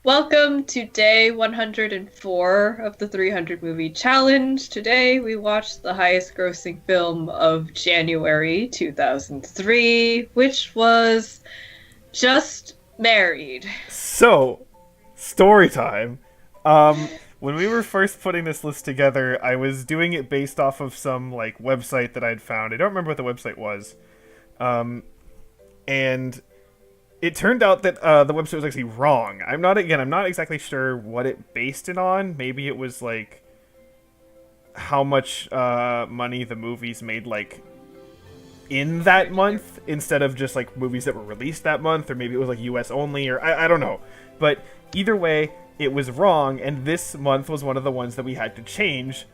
Welcome to day 104 of the 300 movie challenge. Today we watched the highest grossing film of January 2003, which was Just Married. So, story time. When we were first putting this list together, I was doing it based off of some website that I'd found. I don't remember what the website was. And it turned out that the website was actually wrong. I'm not exactly sure what it based it on. Maybe it was like how much money the movies made in that month instead of just like movies that were released that month, or maybe it was like US only, or I don't know. But either way, it was wrong, and this month was one of the ones that we had to change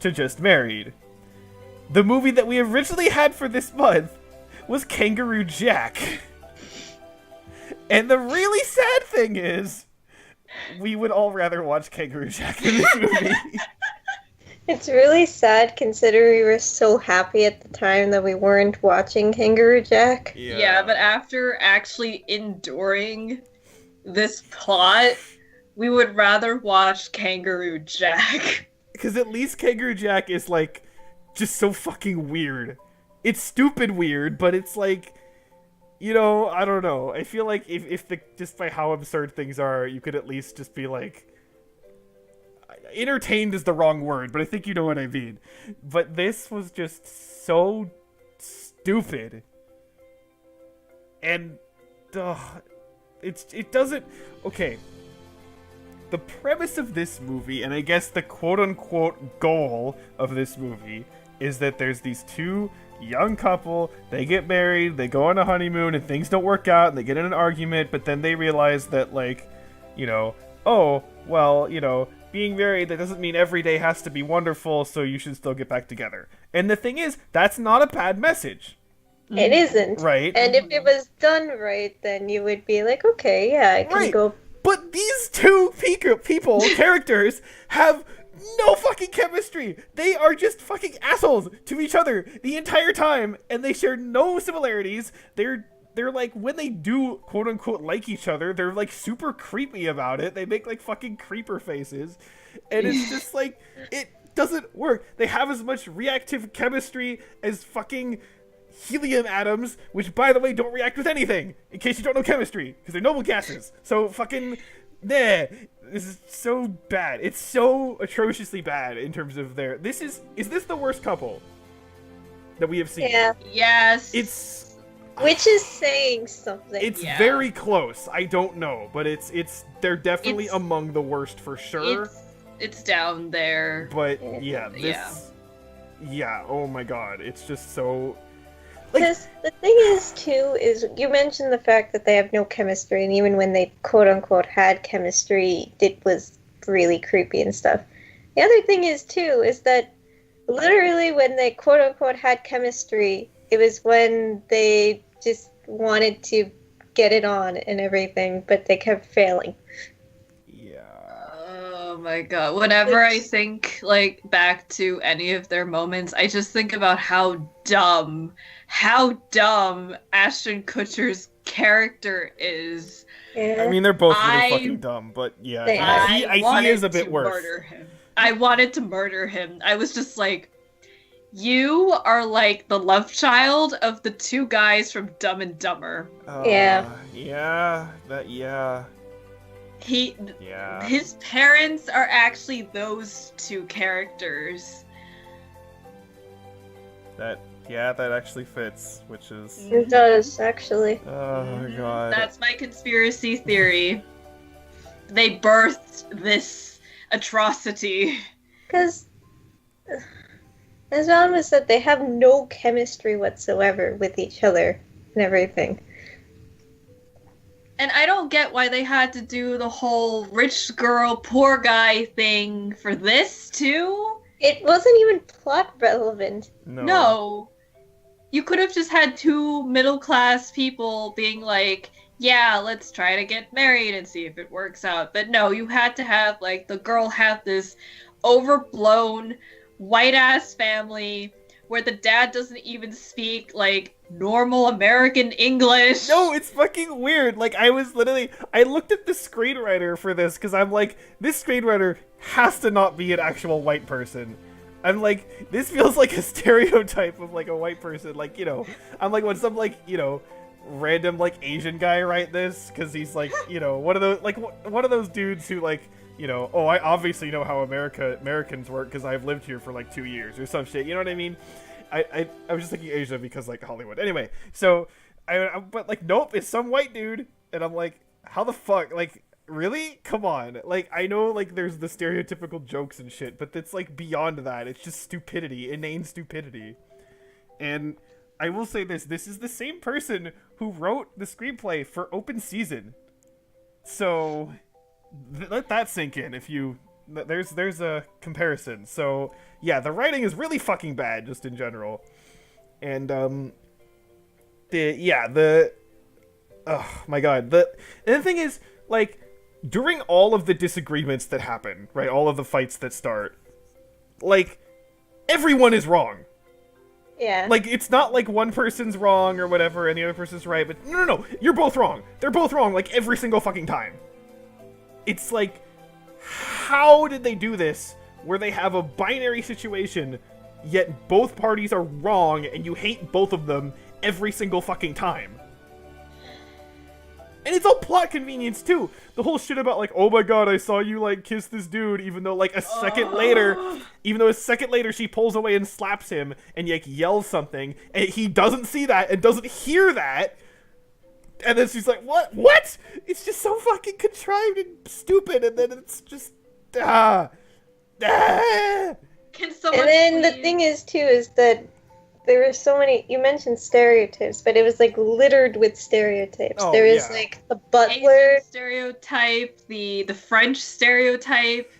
to Just Married. The movie that we originally had for this month was Kangaroo Jack. And the really sad thing is, we would all rather watch Kangaroo Jack than this movie. It's really sad considering we were so happy at the time that we weren't watching Kangaroo Jack. Yeah, but after actually enduring this plot, we would rather watch Kangaroo Jack. Because at least Kangaroo Jack is like just so fucking weird. It's stupid weird, but it's like, I don't know. I feel like if the just by how absurd things are, you could at least just be like, entertained is the wrong word, but I think you know what I mean. But this was just so stupid, and it doesn't. Okay, the premise of this movie, and I guess the quote-unquote goal of this movie, is that there's these two young couple, they get married, they go on a honeymoon, and things don't work out, and they get in an argument, but then they realize that, oh, well, being married, that doesn't mean every day has to be wonderful, so you should still get back together. And the thing is, that's not a bad message. It isn't. Right. And if it was done right, then you would be like, okay, yeah, I can go. But these two people, characters, have no fucking chemistry. They are just fucking assholes to each other the entire time, and they share no similarities. They're like, when they do quote unquote like each other, they're like super creepy about it. They make like fucking creeper faces, and it's just like, it doesn't work. They have as much reactive chemistry as fucking helium atoms, which by the way don't react with anything, in case you don't know chemistry, because they're noble gases. So fucking this is so bad. It's so atrociously bad in terms of is this the worst couple that we have seen? Yeah. Yes. Which is saying something. It's very close. I don't know, but they're definitely among the worst for sure. It's down there. But yeah, oh my god, it's just so. Because the thing is, too, is you mentioned the fact that they have no chemistry, and even when they quote-unquote had chemistry, it was really creepy and stuff. The other thing is, too, is that literally when they quote-unquote had chemistry, it was when they just wanted to get it on and everything, but they kept failing. Oh my god. Whenever I think back to any of their moments, I just think about how dumb Ashton Kutcher's character is. Yeah. I mean, they're both really fucking dumb, but yeah, he is a bit worse. Murder him. I wanted to murder him. I was just like, you are like the love child of the two guys from Dumb and Dumber. His parents are actually those two characters. That actually fits, which is... It does, actually. Oh, God. That's my conspiracy theory. They birthed this atrocity. Because, as Alma said, they have no chemistry whatsoever with each other and everything. And I don't get why they had to do the whole rich girl, poor guy thing for this, too. It wasn't even plot relevant. No. You could have just had two middle-class people being like, yeah, let's try to get married and see if it works out. But no, you had to have, the girl have this overblown, white-ass family where the dad doesn't even speak, normal American English. No, it's fucking weird. Like, I looked at the screenwriter for this because I'm like, this screenwriter has to not be an actual white person. I'm like, this feels like a stereotype of like a white person. Like, I'm like, when some like, random like Asian guy write this because he's like, one of those dudes who like, oh, I obviously know how Americans work because I've lived here for like 2 years or some shit. You know what I mean? I was just thinking Asia because like Hollywood. Anyway, so but like, nope, it's some white dude, and I'm like, how the fuck? Like, really? Come on. Like, I know like there's the stereotypical jokes and shit, but it's like beyond that. It's just stupidity, inane stupidity. And I will say this is the same person who wrote the screenplay for Open Season. So let that sink in if you there's a comparison. So yeah, the writing is really fucking bad just in general. And oh my god. And the thing is, like, during all of the disagreements that happen, right, all of the fights that start, like, everyone is wrong. Yeah. Like, it's not like one person's wrong or whatever and the other person's right, but no, you're both wrong. They're both wrong, like, every single fucking time. It's like, how did they do this where they have a binary situation, yet both parties are wrong and you hate both of them every single fucking time? And it's all plot convenience too. The whole shit about like, oh my god, I saw you like kiss this dude, even though like a second later she pulls away and slaps him and like yells something, and he doesn't see that and doesn't hear that. And then she's like, what? It's just so fucking contrived and stupid, and then it's just Can someone And then the please- thing is too is that there were so many. You mentioned stereotypes, but it was like littered with stereotypes. Oh, There is yeah. like the butler, Asian stereotype, the French stereotype,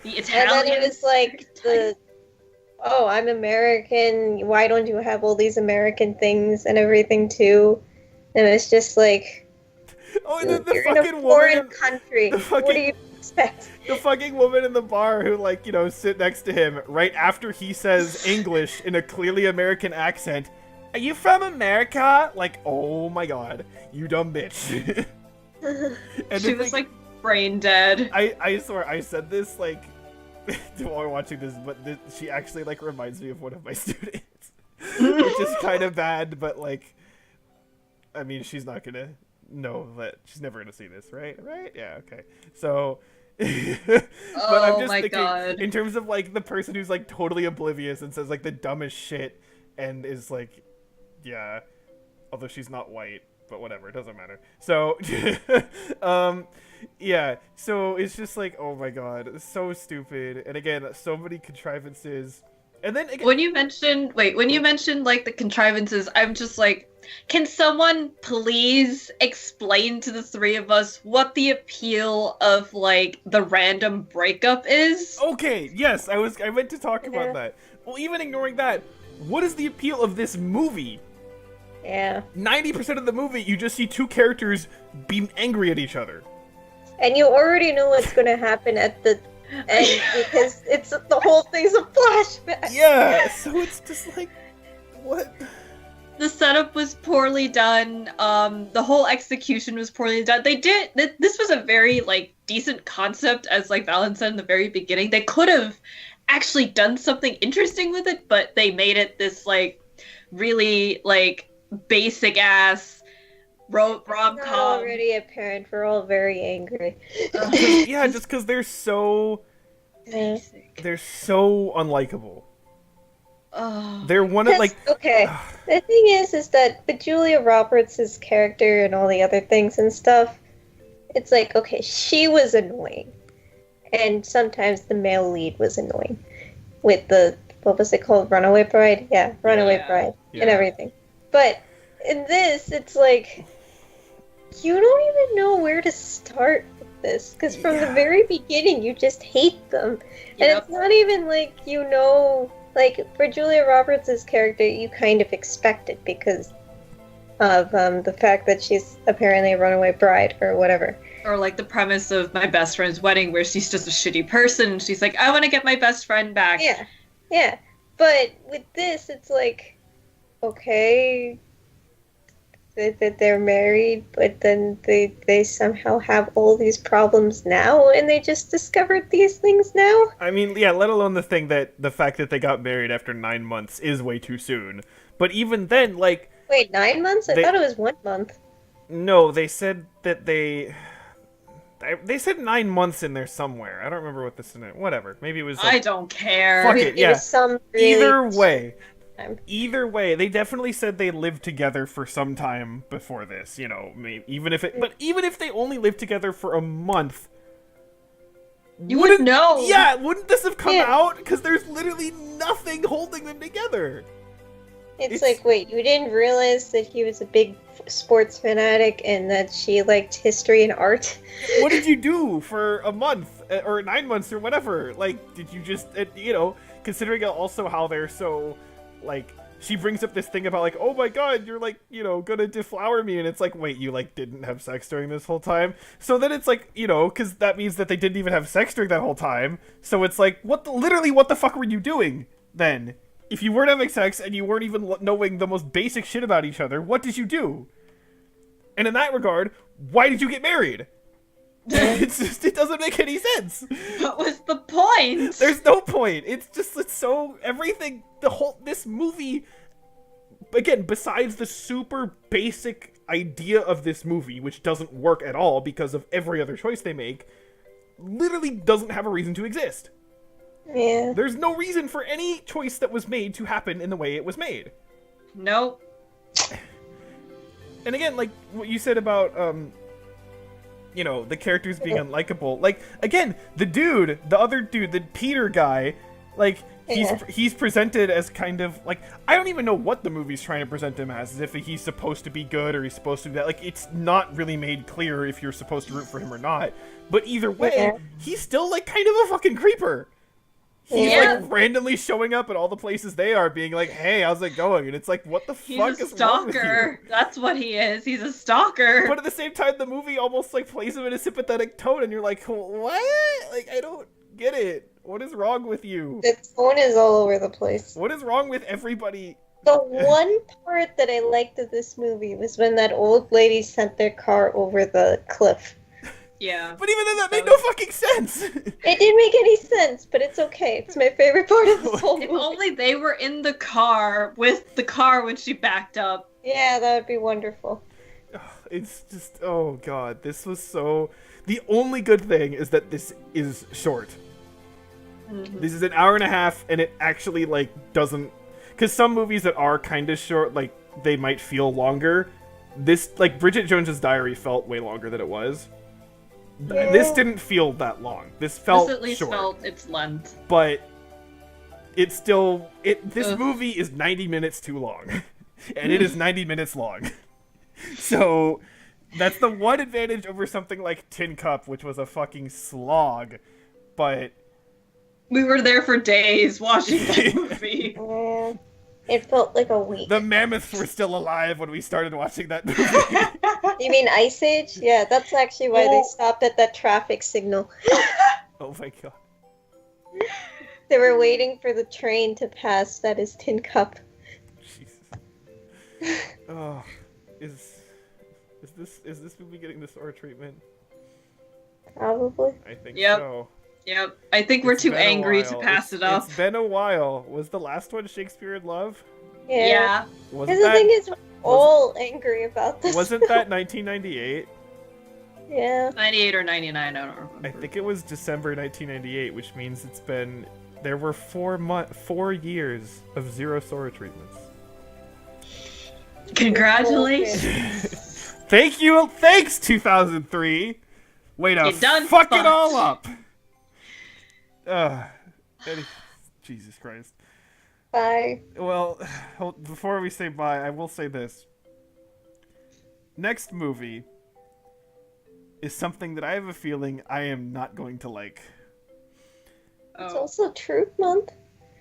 the and Italian then it was like stereotype. oh, I'm American. Why don't you have all these American things and everything too? And it's just like, oh, and then the you're in a fucking foreign woman, country. the What fucking- do you expect? the fucking woman in the bar who like sit next to him right after he says English in a clearly American accent. Are you from America? Like, oh my god, you dumb bitch. And She then, was like brain dead. I swear I said this like while watching this, but she actually like reminds me of one of my students, which is kind of bad. But like, I mean, she's not gonna know that. She's never gonna see this, right? Yeah, okay. So, but I'm Oh just my thinking god. in terms of like the person who's like totally oblivious and says like the dumbest shit and is like, yeah, although she's not white. But whatever, it doesn't matter. So, yeah, so it's just like, oh my god, it's so stupid. And again, so many contrivances. And then again, When you mentioned like the contrivances, I'm just like, can someone please explain to the three of us what the appeal of like the random breakup is? okay, yes, I meant to talk Yeah. about that. Well, even ignoring that, what is the appeal of this movie? Yeah. 90% of the movie, you just see two characters be angry at each other. And you already know what's going to happen at the end because it's the whole thing's a flashback. Yeah, so it's just like, what? The setup was poorly done. The whole execution was poorly done. This was a very like decent concept, as like Valen said in the very beginning. They could have actually done something interesting with it, but they made it this like really like basic ass Not rom-com. already apparent. We're all very angry. Yeah, just because they're so Basic. unlikable. Oh. They're one of like, Okay, the thing is that with Julia Roberts' character and all the other things and stuff, it's like, okay, she was annoying. And sometimes the male lead was annoying. With the, what was it called? Runaway Bride? Yeah, Runaway Yeah. Bride. Yeah. And everything. But in this, it's like, you don't even know where to start with this. Because from the Yeah. very beginning, you just hate them. And Yep. it's not even like, you know, like for Julia Roberts' character, you kind of expect it because of the fact that she's apparently a runaway bride or whatever. Or like the premise of My Best Friend's Wedding, where she's just a shitty person. And she's like, I want to get my best friend back. Yeah, yeah. But with this, it's like, okay, that they're married, but then they somehow have all these problems now, and they just discovered these things now. I mean, yeah, let alone the fact that they got married after 9 months is way too soon. But even then, like... Wait, 9 months? I thought it was 1 month. No, they said that they said 9 months in there somewhere. I don't remember what this is. Whatever. Maybe it was... I don't care. Fuck it, yeah. Was some really Either way, they definitely said they lived together for some time before this, you know, even if they only lived together for a month, you would know. Yeah, wouldn't this have come out? Because there's literally nothing holding them together. It's like, wait, you didn't realize that he was a big sports fanatic and that she liked history and art? What did you do for a month or 9 months or whatever? Like, did you just, you know, considering also how they're so... Like, she brings up this thing about, like, oh my god, you're, like, you know, gonna deflower me, and it's like, wait, you, like, didn't have sex during this whole time? So then it's like, you know, because that means that they didn't even have sex during that whole time, so it's like, literally, what the fuck were you doing, then? If you weren't having sex, and you weren't even knowing the most basic shit about each other, what did you do? And in that regard, why did you get married? It doesn't make any sense. What was the point? There's no point. It's so everything. This movie, again, besides the super basic idea of this movie, which doesn't work at all because of every other choice they make, literally doesn't have a reason to exist. Yeah. There's no reason for any choice that was made to happen in the way it was made. Nope. And again, like what you said about you know, the characters being unlikable. Like, again, the other dude, the Peter guy, like, he's presented as kind of, like, I don't even know what the movie's trying to present him as if he's supposed to be good or he's supposed to be that. Like, it's not really made clear if you're supposed to root for him or not. But either way, he's still, like, kind of a fucking creeper. He's, like, randomly showing up at all the places they are, being like, hey, how's it going? And it's like, what the fuck is wrong with you? He's a stalker. That's what he is. He's a stalker. But at the same time, the movie almost, like, plays him in a sympathetic tone, and you're like, what? Like, I don't get it. What is wrong with you? The tone is all over the place. What is wrong with everybody? The one part that I liked of this movie was when that old lady sent their car over the cliff. Yeah. But even then, that made no fucking sense. It didn't make any sense, but it's okay. It's my favorite part of this whole movie. If only they were in the car with the car when she backed up. Yeah, that would be wonderful. It's just, oh god, this was so... The only good thing is that this is short. Mm-hmm. This is an hour and a half, and it actually, like, doesn't... Because some movies that are kind of short, like, they might feel longer. This, like, Bridget Jones's Diary felt way longer than it was. Yeah. This didn't feel that long. This felt This at least short. felt its length. But it's still... This movie is 90 minutes too long. And it is 90 minutes long. So, that's the one advantage over something like Tin Cup, which was a fucking slog. But... We were there for days watching that movie. It felt like a week. The mammoths were still alive when we started watching that movie. You mean Ice Age? Yeah, that's actually why they stopped at that traffic signal. Oh my god. They were waiting for the train to pass. That is Tin Cup. Jesus. Oh, is this movie getting the Sora treatment? Probably. I think so. Yep. I think we're too angry to pass it up. It's been a while. Was the last one Shakespeare in Love? Yeah. Because the thing is, we're all angry about this. Wasn't that 1998? Yeah. 98 or 99, I don't remember. I think it was December 1998, which means it's been... There were 4 years of zero Sora treatments. Congratulations. Thank you. Thanks, 2003. Way to fuck it all up. Jesus Christ. Bye. Well, before we say bye, I will say this. Next movie is something that I have a feeling I am not going to like. It's also Troop Month.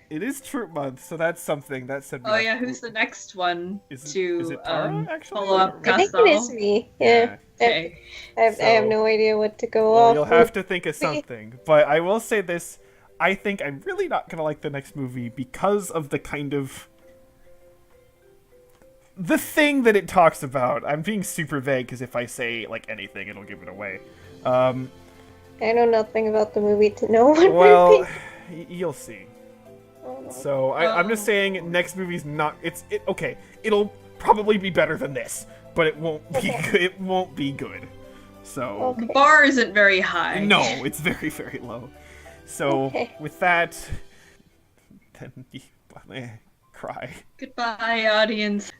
It is Troop Month, so that's something. That said. Oh yeah, who's the next one is it Tara, actually? follow up? I think it is me. Yeah. Okay. I have no idea what to go off. You'll have to think of something. But I will say this. I think I'm really not going to like the next movie because of the kind of... the thing that it talks about. I'm being super vague because if I say like anything, it'll give it away. I know nothing about the movie to know what Well, movie. you'll see. Oh, no. So I'm just saying, next movie's not. Okay. It'll probably be better than this, but it won't be. Good. It won't be good. So The bar isn't very high. no, it's very very low. So with that, then cry. Goodbye, audience.